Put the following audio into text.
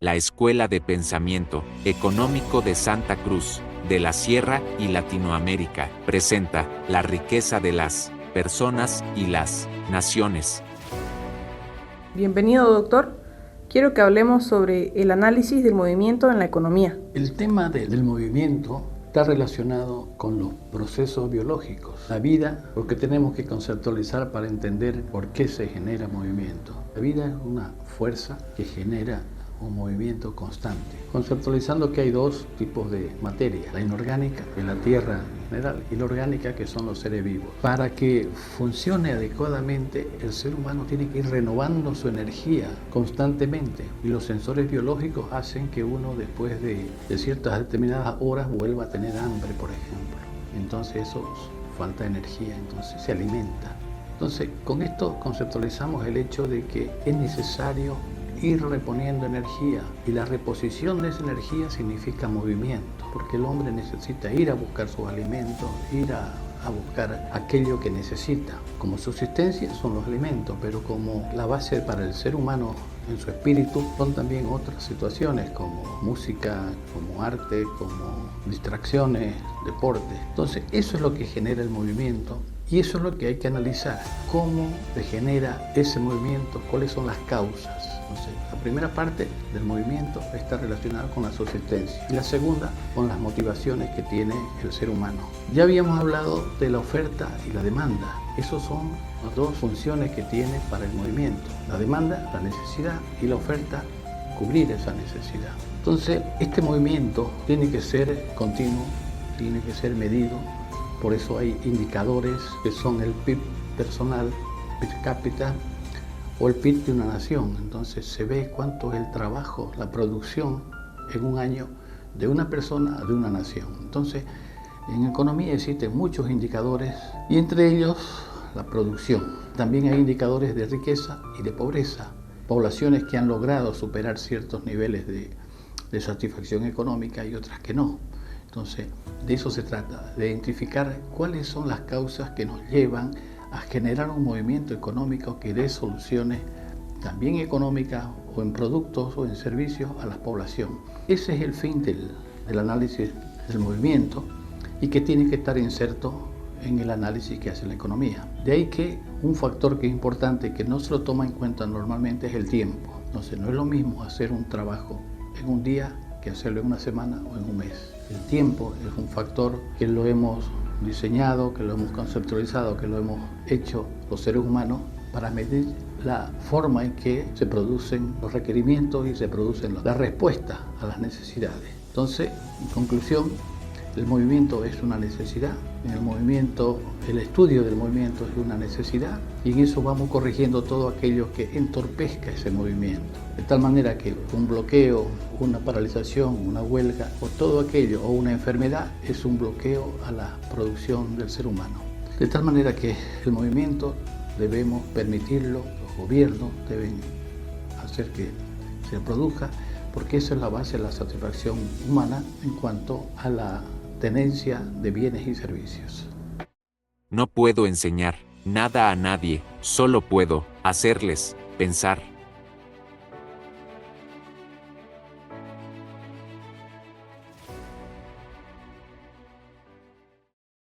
La Escuela de Pensamiento Económico de Santa Cruz, de la Sierra y Latinoamérica, presenta la riqueza de las personas y las naciones. Bienvenido, doctor. Quiero que hablemos sobre el análisis del movimiento en la economía. El tema del movimiento está relacionado con los procesos biológicos, la vida, porque tenemos que conceptualizar para entender por qué se genera movimiento. La vida es una fuerza que genera un movimiento constante, conceptualizando que hay dos tipos de materia, la inorgánica, que es la tierra en general, y la orgánica, que son los seres vivos. Para que funcione adecuadamente, el ser humano tiene que ir renovando su energía constantemente, y los sensores biológicos hacen que uno, después de ciertas determinadas horas, vuelva a tener hambre, por ejemplo. Entonces eso falta energía, entonces se alimenta. Entonces, con esto conceptualizamos el hecho de que es necesario ir reponiendo energía, y la reposición de esa energía significa movimiento, porque el hombre necesita ir a buscar sus alimentos, ir a buscar aquello que necesita. Como subsistencia son los alimentos, pero como la base para el ser humano en su espíritu son también otras situaciones como música, como arte, como distracciones, deporte. Entonces eso es lo que genera el movimiento. Y eso es lo que hay que analizar, cómo se genera ese movimiento, cuáles son las causas. Entonces, la primera parte del movimiento está relacionada con la subsistencia y la segunda con las motivaciones que tiene el ser humano. Ya habíamos hablado de la oferta y la demanda. Esas son las dos funciones que tiene para el movimiento. La demanda, la necesidad, y la oferta, cubrir esa necesidad. Entonces, este movimiento tiene que ser continuo, tiene que ser medido. Por eso hay indicadores que son el PIB personal, per cápita, o el PIB de una nación. Entonces se ve cuánto es el trabajo, la producción en un año de una persona, de una nación. Entonces, en economía existen muchos indicadores, y entre ellos la producción. También hay indicadores de riqueza y de pobreza. Poblaciones que han logrado superar ciertos niveles de satisfacción económica y otras que no. Entonces, de eso se trata, de identificar cuáles son las causas que nos llevan a generar un movimiento económico que dé soluciones también económicas, o en productos o en servicios, a la población. Ese es el fin del análisis del movimiento, y que tiene que estar inserto en el análisis que hace la economía. De ahí que un factor que es importante, que no se lo toma en cuenta normalmente, es el tiempo. Entonces, no es lo mismo hacer un trabajo en un día que hacerlo en una semana o en un mes. El tiempo es un factor que lo hemos diseñado, que lo hemos conceptualizado, que lo hemos hecho los seres humanos para medir la forma en que se producen los requerimientos y se producen las respuestas a las necesidades. Entonces, en conclusión, el movimiento es una necesidad. En el movimiento, el estudio del movimiento es una necesidad, y en eso vamos corrigiendo todo aquello que entorpezca ese movimiento. De tal manera que un bloqueo, una paralización, una huelga, o todo aquello, o una enfermedad, es un bloqueo a la producción del ser humano. De tal manera que el movimiento debemos permitirlo, los gobiernos deben hacer que se produzca, porque esa es la base de la satisfacción humana en cuanto a la tenencia de bienes y servicios. No puedo enseñar nada a nadie, solo puedo hacerles pensar.